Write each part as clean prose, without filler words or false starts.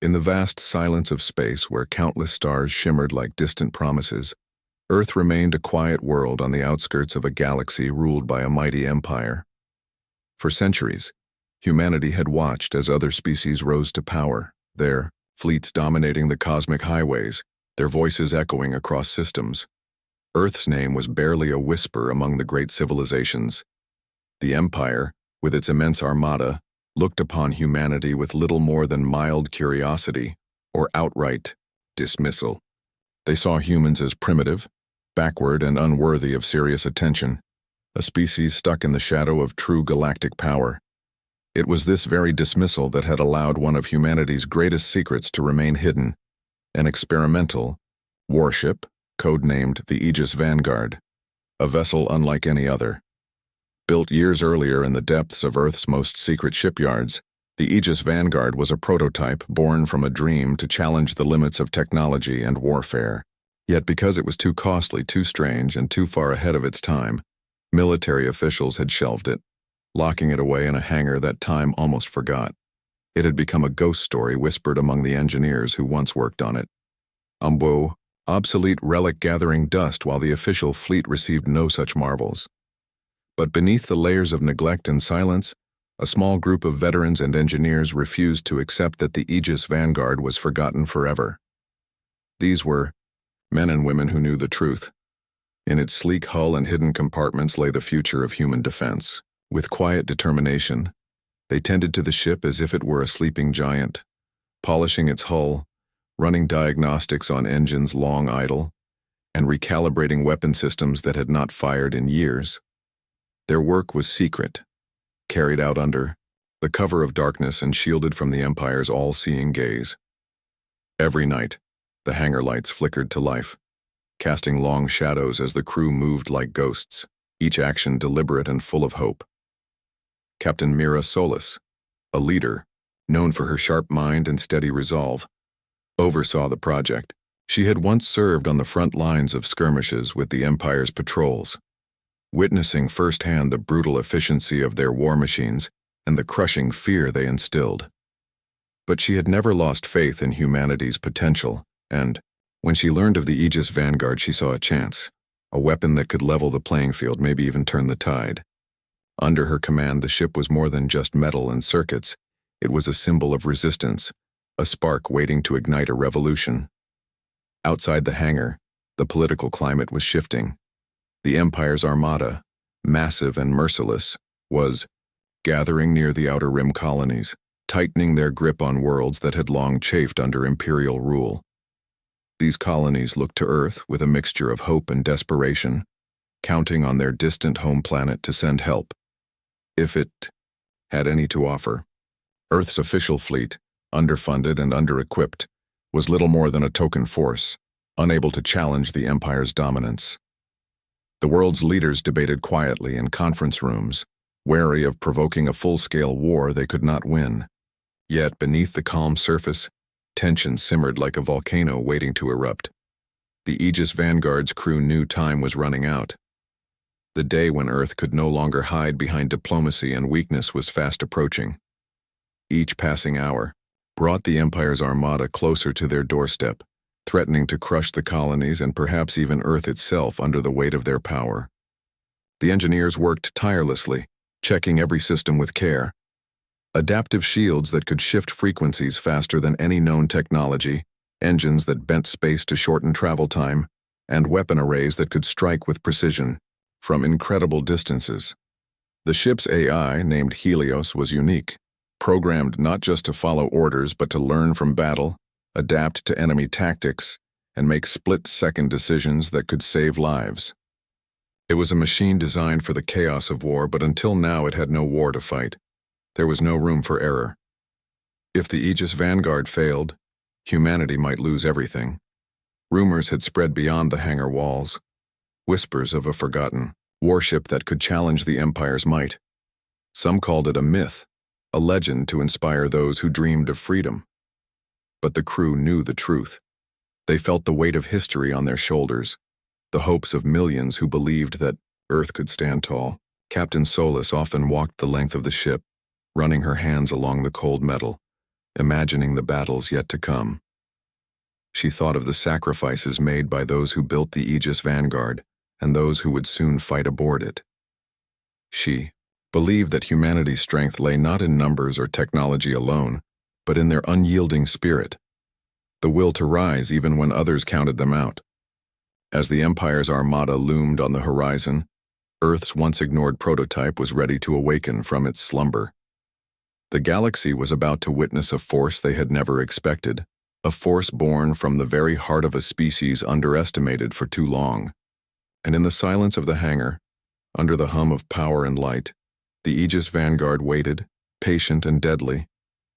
In the vast silence of space where countless stars shimmered like distant promises, Earth remained a quiet world on the outskirts of a galaxy ruled by a mighty empire. For centuries, humanity had watched as other species rose to power, their fleets dominating the cosmic highways, their voices echoing across systems. Earth's name was barely a whisper among the great civilizations. The Empire, with its immense armada, looked upon humanity with little more than mild curiosity or outright dismissal. They saw humans as primitive, backward, and unworthy of serious attention, a species stuck in the shadow of true galactic power. It was this very dismissal that had allowed one of humanity's greatest secrets to remain hidden, an experimental warship, codenamed the Aegis Vanguard, a vessel unlike any other. Built years earlier in the depths of Earth's most secret shipyards, the Aegis Vanguard was a prototype born from a dream to challenge the limits of technology and warfare. Yet because it was too costly, too strange, and too far ahead of its time, military officials had shelved it, locking it away in a hangar that time almost forgot. It had become a ghost story whispered among the engineers who once worked on it. Obsolete relic gathering dust while the official fleet received no such marvels. But beneath the layers of neglect and silence, a small group of veterans and engineers refused to accept that the Aegis Vanguard was forgotten forever. These were men and women who knew the truth. In its sleek hull and hidden compartments lay the future of human defense. With quiet determination, they tended to the ship as if it were a sleeping giant, polishing its hull, running diagnostics on engines long idle, and recalibrating weapon systems that had not fired in years. Their work was secret, carried out under the cover of darkness and shielded from the Empire's all-seeing gaze. Every night, the hangar lights flickered to life, casting long shadows as the crew moved like ghosts, each action deliberate and full of hope. Captain Mira Solis, a leader, known for her sharp mind and steady resolve, oversaw the project. She had once served on the front lines of skirmishes with the Empire's patrols, witnessing firsthand the brutal efficiency of their war machines and the crushing fear they instilled. But she had never lost faith in humanity's potential, and when she learned of the Aegis Vanguard, she saw a chance, a weapon that could level the playing field, maybe even turn the tide. Under her command, the ship was more than just metal and circuits. It was a symbol of resistance, a spark waiting to ignite a revolution. Outside the hangar, the political climate was shifting. The Empire's Armada, massive and merciless, was gathering near the Outer Rim colonies, tightening their grip on worlds that had long chafed under imperial rule. These colonies looked to Earth with a mixture of hope and desperation, counting on their distant home planet to send help, if it had any to offer. Earth's official fleet, underfunded and under-equipped, was little more than a token force, unable to challenge the Empire's dominance. The world's leaders debated quietly in conference rooms, wary of provoking a full-scale war they could not win. Yet beneath the calm surface, tension simmered like a volcano waiting to erupt. The Aegis Vanguard's crew knew time was running out. The day when Earth could no longer hide behind diplomacy and weakness was fast approaching. Each passing hour brought the Empire's Armada closer to their doorstep, threatening to crush the colonies and perhaps even Earth itself under the weight of their power. The engineers worked tirelessly, checking every system with care. Adaptive shields that could shift frequencies faster than any known technology, engines that bent space to shorten travel time, and weapon arrays that could strike with precision from incredible distances. The ship's AI, named Helios, was unique, programmed not just to follow orders but to learn from battle, adapt to enemy tactics, and make split-second decisions that could save lives. It was a machine designed for the chaos of war, but until now it had no war to fight. There was no room for error. If the Aegis Vanguard failed, humanity might lose everything. Rumors had spread beyond the hangar walls, whispers of a forgotten warship that could challenge the Empire's might. Some called it a myth, a legend to inspire those who dreamed of freedom. But the crew knew the truth. They felt the weight of history on their shoulders, the hopes of millions who believed that Earth could stand tall. Captain Solis often walked the length of the ship, running her hands along the cold metal, imagining the battles yet to come. She thought of the sacrifices made by those who built the Aegis Vanguard and those who would soon fight aboard it. She believed that humanity's strength lay not in numbers or technology alone, but in their unyielding spirit, the will to rise even when others counted them out. As the Empire's Armada loomed on the horizon, Earth's once-ignored prototype was ready to awaken from its slumber. The galaxy was about to witness a force they had never expected, a force born from the very heart of a species underestimated for too long. And in the silence of the hangar, under the hum of power and light, the Aegis Vanguard waited, patient and deadly,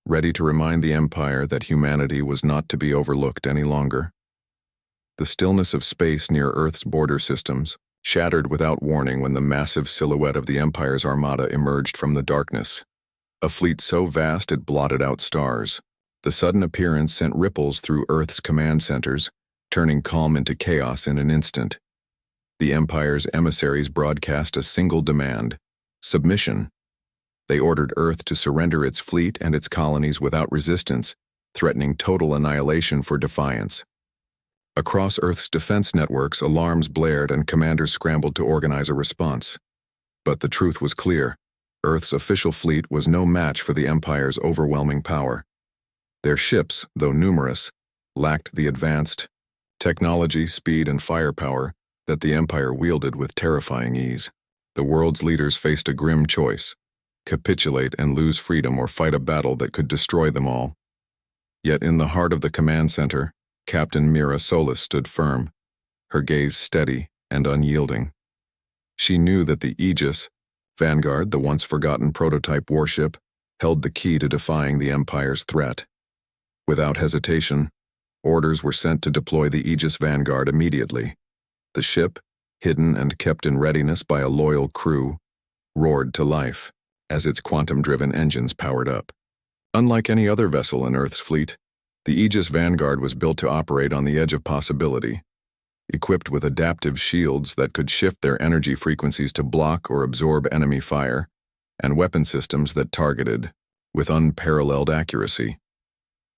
ready to remind the Empire that humanity was not to be overlooked any longer. The stillness of space near Earth's border systems shattered without warning when the massive silhouette of the Empire's Armada emerged from the darkness. A fleet so vast it blotted out stars. The sudden appearance sent ripples through Earth's command centers, turning calm into chaos in an instant. The Empire's emissaries broadcast a single demand: submission. They ordered Earth to surrender its fleet and its colonies without resistance, threatening total annihilation for defiance. Across Earth's defense networks, alarms blared and commanders scrambled to organize a response. But the truth was clear: Earth's official fleet was no match for the Empire's overwhelming power. Their ships, though numerous, lacked the advanced technology, speed, and firepower that the Empire wielded with terrifying ease. The world's leaders faced a grim choice: capitulate and lose freedom or fight a battle that could destroy them all. Yet in the heart of the command center, Captain Mira Solis stood firm, her gaze steady and unyielding. She knew that the Aegis Vanguard, the once-forgotten prototype warship, held the key to defying the Empire's threat. Without hesitation, orders were sent to deploy the Aegis Vanguard immediately. The ship, hidden and kept in readiness by a loyal crew, roared to life as its quantum-driven engines powered up. Unlike any other vessel in Earth's fleet, the Aegis Vanguard was built to operate on the edge of possibility, equipped with adaptive shields that could shift their energy frequencies to block or absorb enemy fire, and weapon systems that targeted with unparalleled accuracy.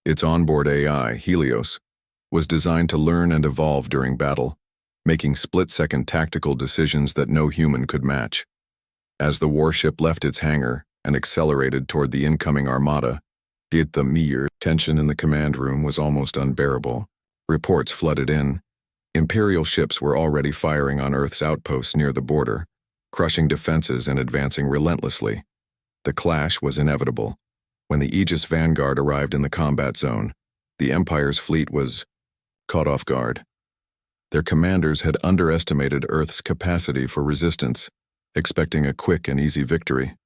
Its onboard AI, Helios, was designed to learn and evolve during battle, making split-second tactical decisions that no human could match. As the warship left its hangar and accelerated toward the incoming Armada, the mere tension in the command room was almost unbearable. Reports flooded in. Imperial ships were already firing on Earth's outposts near the border, crushing defenses and advancing relentlessly. The clash was inevitable. When the Aegis Vanguard arrived in the combat zone, the Empire's fleet was caught off guard. Their commanders had underestimated Earth's capacity for resistance, expecting a quick and easy victory.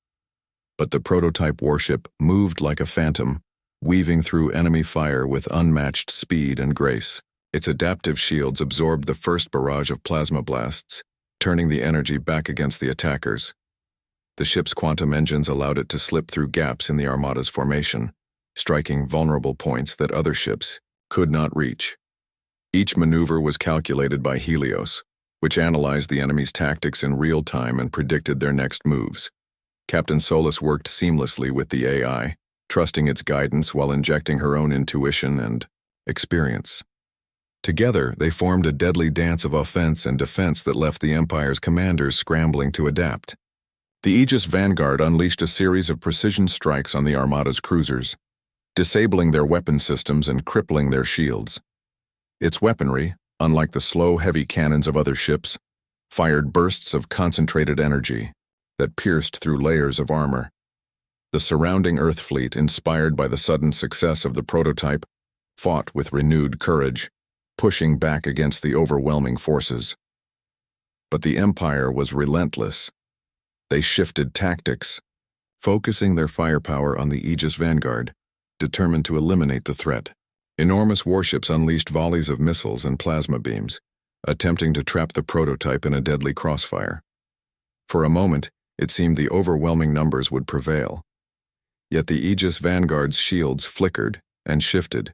But the prototype warship moved like a phantom, weaving through enemy fire with unmatched speed and grace. Its adaptive shields absorbed the first barrage of plasma blasts, turning the energy back against the attackers. The ship's quantum engines allowed it to slip through gaps in the Armada's formation, striking vulnerable points that other ships could not reach. Each maneuver was calculated by Helios, which analyzed the enemy's tactics in real time and predicted their next moves. Captain Solis worked seamlessly with the AI, trusting its guidance while injecting her own intuition and experience. Together, they formed a deadly dance of offense and defense that left the Empire's commanders scrambling to adapt. The Aegis Vanguard unleashed a series of precision strikes on the Armada's cruisers, disabling their weapon systems and crippling their shields. Its weaponry, unlike the slow, heavy cannons of other ships, fired bursts of concentrated energy that pierced through layers of armor. The surrounding Earth fleet, inspired by the sudden success of the prototype, fought with renewed courage, pushing back against the overwhelming forces. But the Empire was relentless. They shifted tactics, focusing their firepower on the Aegis Vanguard, determined to eliminate the threat. Enormous warships unleashed volleys of missiles and plasma beams, attempting to trap the prototype in a deadly crossfire. For a moment, it seemed the overwhelming numbers would prevail. Yet the Aegis Vanguard's shields flickered and shifted,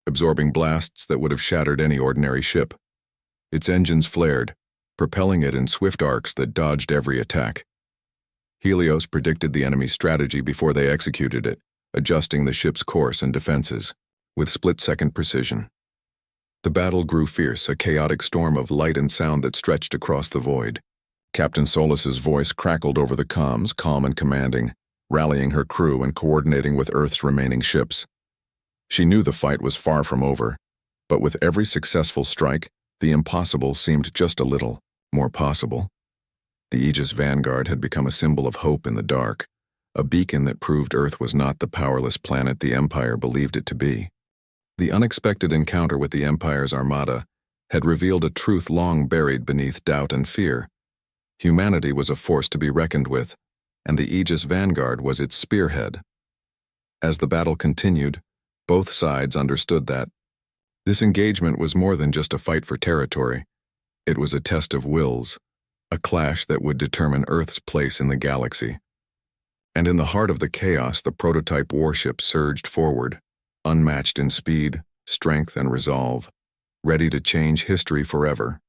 absorbing blasts that would have shattered any ordinary ship. Its engines flared, propelling it in swift arcs that dodged every attack. Helios predicted the enemy's strategy before they executed it, adjusting the ship's course and defenses with split-second precision. The battle grew fierce, a chaotic storm of light and sound that stretched across the void. Captain Solis's voice crackled over the comms, calm and commanding, rallying her crew and coordinating with Earth's remaining ships. She knew the fight was far from over, but with every successful strike, the impossible seemed just a little more possible. The Aegis Vanguard had become a symbol of hope in the dark, a beacon that proved Earth was not the powerless planet the Empire believed it to be. The unexpected encounter with the Empire's Armada had revealed a truth long buried beneath doubt and fear. Humanity was a force to be reckoned with, and the Aegis Vanguard was its spearhead. As the battle continued, both sides understood that this engagement was more than just a fight for territory. It was a test of wills, a clash that would determine Earth's place in the galaxy. And in the heart of the chaos, the prototype warship surged forward, unmatched in speed, strength, and resolve, ready to change history forever.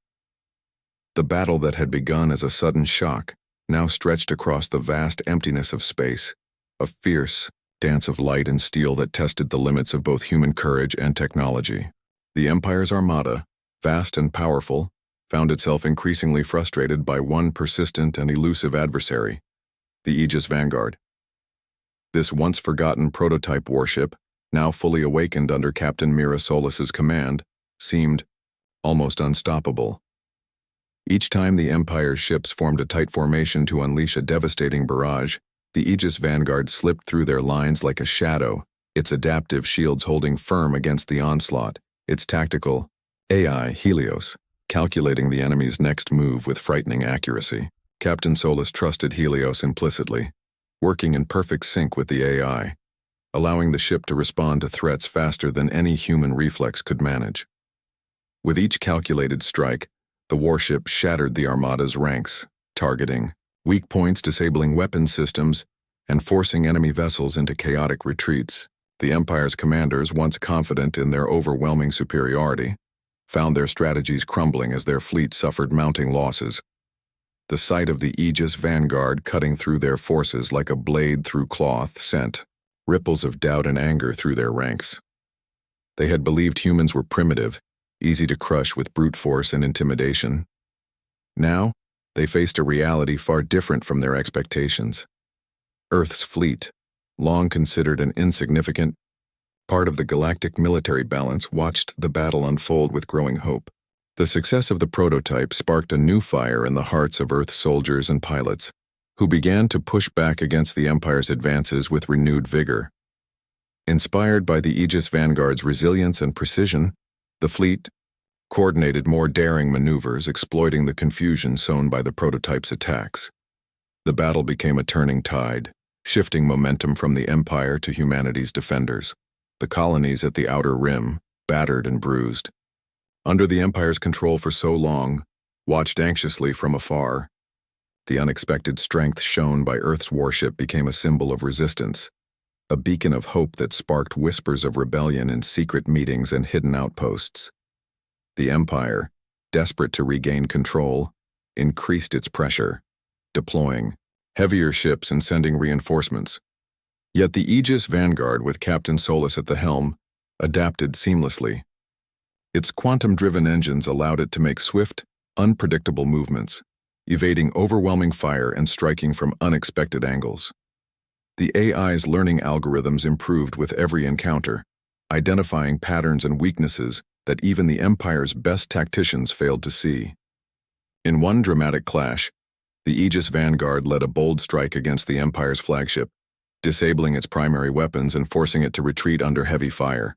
The battle that had begun as a sudden shock now stretched across the vast emptiness of space, a fierce dance of light and steel that tested the limits of both human courage and technology. The Empire's Armada, vast and powerful, found itself increasingly frustrated by one persistent and elusive adversary, the Aegis Vanguard. This once-forgotten prototype warship, now fully awakened under Captain Mira Solis's command, seemed almost unstoppable. Each time the Empire's ships formed a tight formation to unleash a devastating barrage, the Aegis Vanguard slipped through their lines like a shadow, its adaptive shields holding firm against the onslaught, its tactical AI, Helios, calculating the enemy's next move with frightening accuracy. Captain Solis trusted Helios implicitly, working in perfect sync with the AI, allowing the ship to respond to threats faster than any human reflex could manage. With each calculated strike, the warship shattered the Armada's ranks, targeting weak points, disabling weapon systems, and forcing enemy vessels into chaotic retreats. The Empire's commanders, once confident in their overwhelming superiority, found their strategies crumbling as their fleet suffered mounting losses. The sight of the Aegis Vanguard cutting through their forces like a blade through cloth sent ripples of doubt and anger through their ranks. They had believed humans were primitive, easy to crush with brute force and intimidation. Now, they faced a reality far different from their expectations. Earth's fleet, long considered an insignificant part of the galactic military balance, watched the battle unfold with growing hope. The success of the prototype sparked a new fire in the hearts of Earth's soldiers and pilots, who began to push back against the Empire's advances with renewed vigor. Inspired by the Aegis Vanguard's resilience and precision, the fleet coordinated more daring maneuvers, exploiting the confusion sown by the prototype's attacks. The battle became a turning tide, shifting momentum from the Empire to humanity's defenders. The colonies at the outer rim, battered and bruised, under the Empire's control for so long, watched anxiously from afar. The unexpected strength shown by Earth's warship became a symbol of resistance, a beacon of hope that sparked whispers of rebellion in secret meetings and hidden outposts. The Empire, desperate to regain control, increased its pressure, deploying heavier ships and sending reinforcements. Yet the Aegis Vanguard, with Captain Solis at the helm, adapted seamlessly. Its quantum-driven engines allowed it to make swift, unpredictable movements, evading overwhelming fire and striking from unexpected angles. The AI's learning algorithms improved with every encounter, identifying patterns and weaknesses that even the Empire's best tacticians failed to see. In one dramatic clash, the Aegis Vanguard led a bold strike against the Empire's flagship, disabling its primary weapons and forcing it to retreat under heavy fire.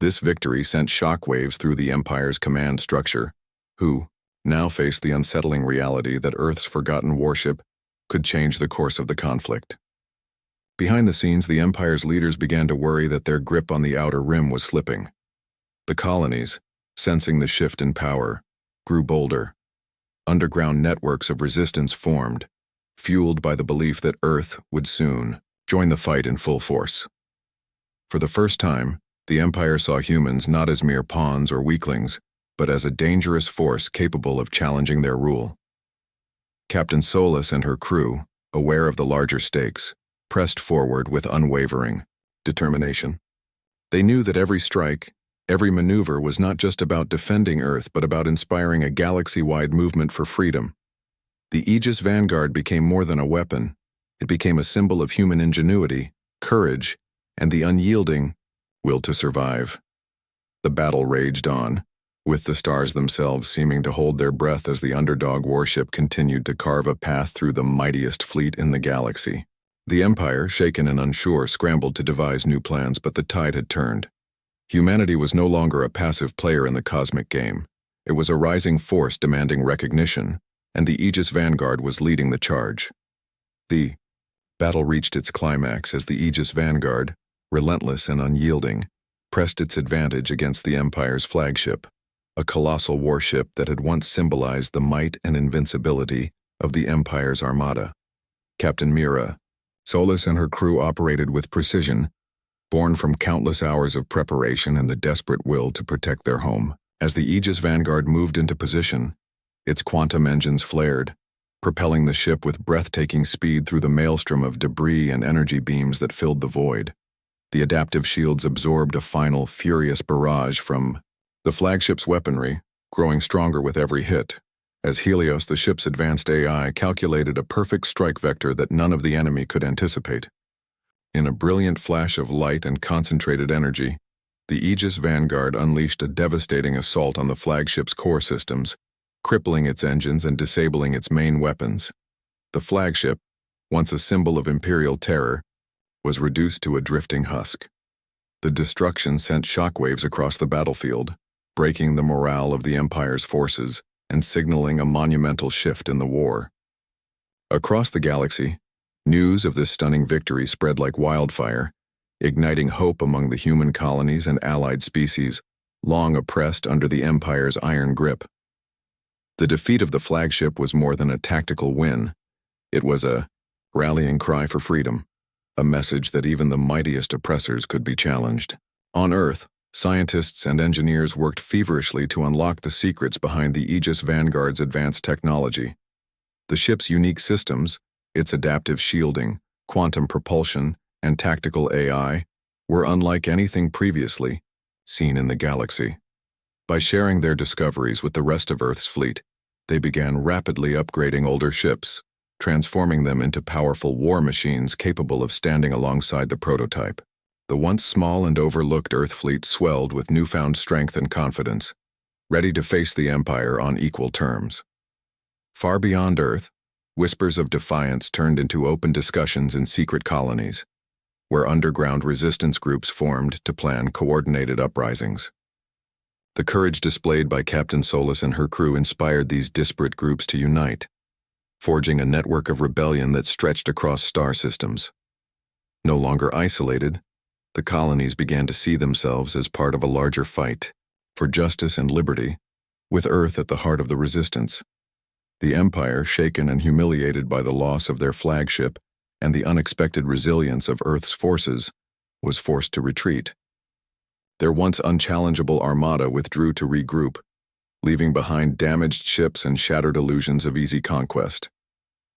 This victory sent shockwaves through the Empire's command structure, who now faced the unsettling reality that Earth's forgotten warship could change the course of the conflict. Behind the scenes, the Empire's leaders began to worry that their grip on the outer rim was slipping. The colonies, sensing the shift in power, grew bolder. Underground networks of resistance formed, fueled by the belief that Earth would soon join the fight in full force. For the first time, the Empire saw humans not as mere pawns or weaklings, but as a dangerous force capable of challenging their rule. Captain Solis and her crew, aware of the larger stakes, pressed forward with unwavering determination. They knew that every strike, every maneuver was not just about defending Earth but about inspiring a galaxy-wide movement for freedom. The Aegis Vanguard became more than a weapon. It became a symbol of human ingenuity, courage, and the unyielding will to survive. The battle raged on, with the stars themselves seeming to hold their breath as the underdog warship continued to carve a path through the mightiest fleet in the galaxy. The Empire, shaken and unsure, scrambled to devise new plans, but the tide had turned. Humanity was no longer a passive player in the cosmic game. It was a rising force demanding recognition, and the Aegis Vanguard was leading the charge. The battle reached its climax as the Aegis Vanguard, relentless and unyielding, pressed its advantage against the Empire's flagship, a colossal warship that had once symbolized the might and invincibility of the Empire's Armada. Captain Mira Solis and her crew operated with precision, born from countless hours of preparation and the desperate will to protect their home. As the Aegis Vanguard moved into position, its quantum engines flared, propelling the ship with breathtaking speed through the maelstrom of debris and energy beams that filled the void. The adaptive shields absorbed a final, furious barrage from the flagship's weaponry, growing stronger with every hit, as Helios, the ship's advanced AI, calculated a perfect strike vector that none of the enemy could anticipate. In a brilliant flash of light and concentrated energy, the Aegis Vanguard unleashed a devastating assault on the flagship's core systems, crippling its engines and disabling its main weapons. The flagship, once a symbol of imperial terror, was reduced to a drifting husk. The destruction sent shockwaves across the battlefield, breaking the morale of the Empire's forces and signaling a monumental shift in the war. Across the galaxy, news of this stunning victory spread like wildfire, igniting hope among the human colonies and allied species, long oppressed under the Empire's iron grip. The defeat of the flagship was more than a tactical win. It was a rallying cry for freedom, a message that even the mightiest oppressors could be challenged. On Earth, scientists and engineers worked feverishly to unlock the secrets behind the Aegis Vanguard's advanced technology. The ship's unique systems, its adaptive shielding, quantum propulsion, and tactical AI, were unlike anything previously seen in the galaxy. By sharing their discoveries with the rest of Earth's fleet, they began rapidly upgrading older ships, transforming them into powerful war machines capable of standing alongside the prototype. The once small and overlooked Earth fleet swelled with newfound strength and confidence, ready to face the Empire on equal terms. Far beyond Earth, whispers of defiance turned into open discussions in secret colonies, where underground resistance groups formed to plan coordinated uprisings. The courage displayed by Captain Solis and her crew inspired these disparate groups to unite, forging a network of rebellion that stretched across star systems. No longer isolated, the colonies began to see themselves as part of a larger fight for justice and liberty, with Earth at the heart of the resistance. The Empire, shaken and humiliated by the loss of their flagship and the unexpected resilience of Earth's forces, was forced to retreat. Their once unchallengeable armada withdrew to regroup, leaving behind damaged ships and shattered illusions of easy conquest.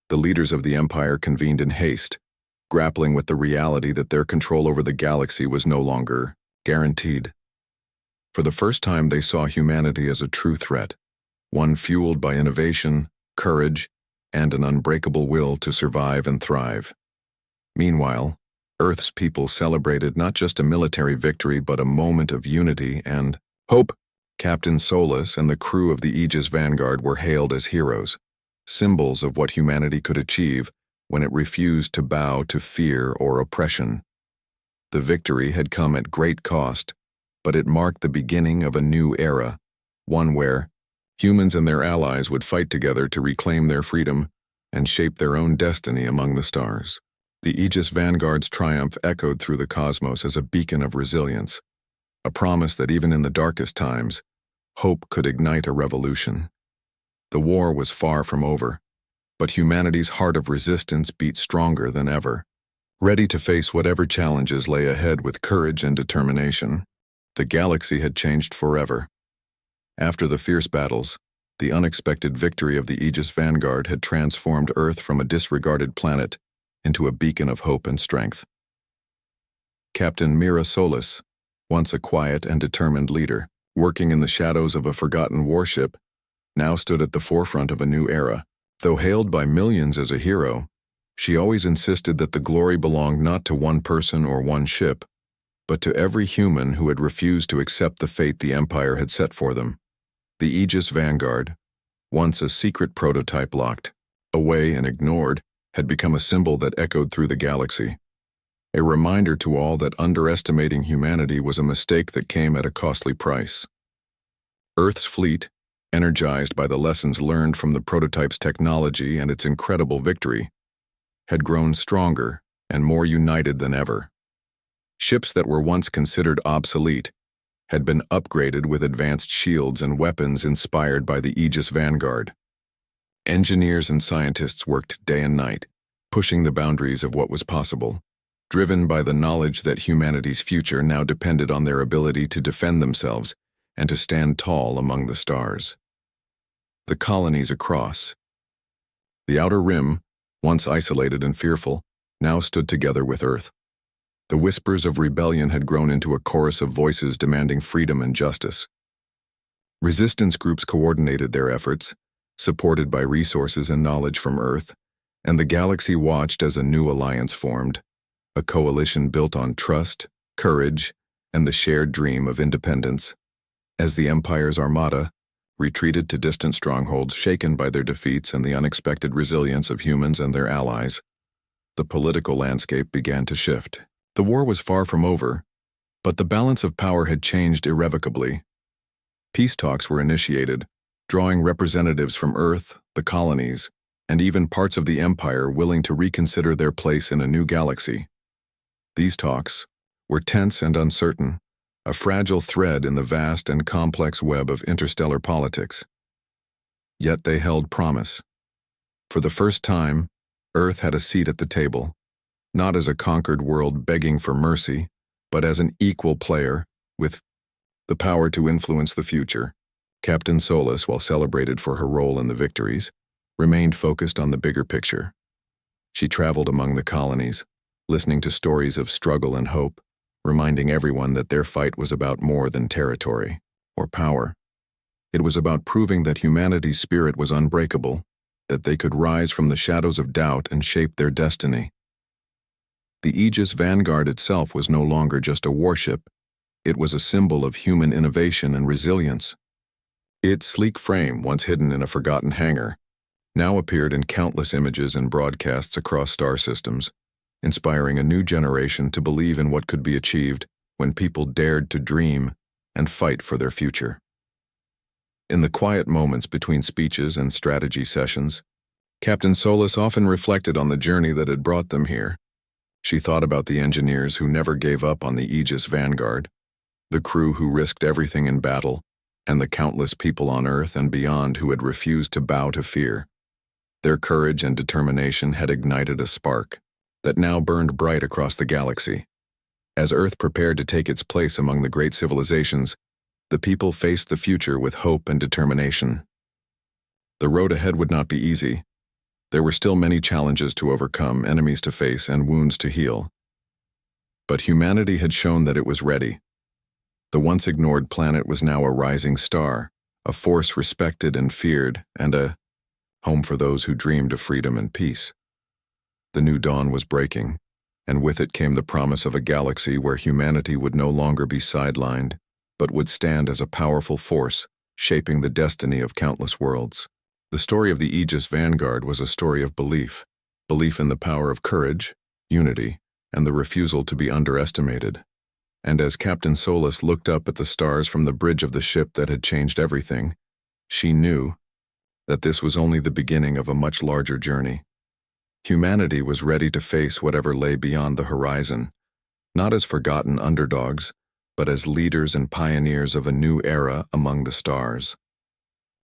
The leaders of the Empire convened in haste, grappling with the reality that their control over the galaxy was no longer guaranteed. For the first time, they saw humanity as a true threat, one fueled by innovation, courage, and an unbreakable will to survive and thrive. Meanwhile, Earth's people celebrated not just a military victory but a moment of unity and hope. Captain Solis and the crew of the Aegis Vanguard were hailed as heroes, symbols of what humanity could achieve when it refused to bow to fear or oppression. The victory had come at great cost, but it marked the beginning of a new era, one where humans and their allies would fight together to reclaim their freedom and shape their own destiny among the stars. The Aegis Vanguard's triumph echoed through the cosmos as a beacon of resilience, a promise that even in the darkest times, hope could ignite a revolution. The war was far from over, but humanity's heart of resistance beat stronger than ever, ready to face whatever challenges lay ahead with courage and determination. The galaxy had changed forever. After the fierce battles, the unexpected victory of the Aegis Vanguard had transformed Earth from a disregarded planet into a beacon of hope and strength. Captain Mira Solis, once a quiet and determined leader, working in the shadows of a forgotten warship, now stood at the forefront of a new era. Though hailed by millions as a hero, she always insisted that the glory belonged not to one person or one ship, but to every human who had refused to accept the fate the Empire had set for them. The Aegis Vanguard, once a secret prototype locked away and ignored, had become a symbol that echoed through the galaxy. A reminder to all that underestimating humanity was a mistake that came at a costly price. Earth's fleet, energized by the lessons learned from the prototype's technology and its incredible victory, had grown stronger and more united than ever. Ships that were once considered obsolete had been upgraded with advanced shields and weapons inspired by the Aegis Vanguard. Engineers and scientists worked day and night, pushing the boundaries of what was possible, driven by the knowledge that humanity's future now depended on their ability to defend themselves and to stand tall among the stars. The colonies across the Outer Rim, once isolated and fearful, now stood together with Earth. The whispers of rebellion had grown into a chorus of voices demanding freedom and justice. Resistance groups coordinated their efforts, supported by resources and knowledge from Earth, and the galaxy watched as a new alliance formed, a coalition built on trust, courage, and the shared dream of independence. As the Empire's Armada retreated to distant strongholds shaken by their defeats and the unexpected resilience of humans and their allies, the political landscape began to shift. The war was far from over, but the balance of power had changed irrevocably. Peace talks were initiated, drawing representatives from Earth, the colonies, and even parts of the Empire willing to reconsider their place in a new galaxy. These talks were tense and uncertain, a fragile thread in the vast and complex web of interstellar politics. Yet they held promise. For the first time, Earth had a seat at the table, not as a conquered world begging for mercy, but as an equal player with the power to influence the future. Captain Solis, while celebrated for her role in the victories, remained focused on the bigger picture. She traveled among the colonies, listening to stories of struggle and hope, reminding everyone that their fight was about more than territory or power. It was about proving that humanity's spirit was unbreakable, that they could rise from the shadows of doubt and shape their destiny. The Aegis Vanguard itself was no longer just a warship. It was a symbol of human innovation and resilience. Its sleek frame, once hidden in a forgotten hangar, now appeared in countless images and broadcasts across star systems, inspiring a new generation to believe in what could be achieved when people dared to dream and fight for their future. In the quiet moments between speeches and strategy sessions, Captain Solis often reflected on the journey that had brought them here. She thought about the engineers who never gave up on the Aegis Vanguard, the crew who risked everything in battle, and the countless people on Earth and beyond who had refused to bow to fear. Their courage and determination had ignited a spark that now burned bright across the galaxy. As Earth prepared to take its place among the great civilizations, the people faced the future with hope and determination. The road ahead would not be easy. There were still many challenges to overcome, enemies to face, and wounds to heal. But humanity had shown that it was ready. The once ignored planet was now a rising star, a force respected and feared, and a home for those who dreamed of freedom and peace. The new dawn was breaking, and with it came the promise of a galaxy where humanity would no longer be sidelined, but would stand as a powerful force, shaping the destiny of countless worlds. The story of the Aegis Vanguard was a story of belief in the power of courage, unity, and the refusal to be underestimated. And as Captain Solis looked up at the stars from the bridge of the ship that had changed everything, she knew that this was only the beginning of a much larger journey. Humanity was ready to face whatever lay beyond the horizon, not as forgotten underdogs, but as leaders and pioneers of a new era among the stars.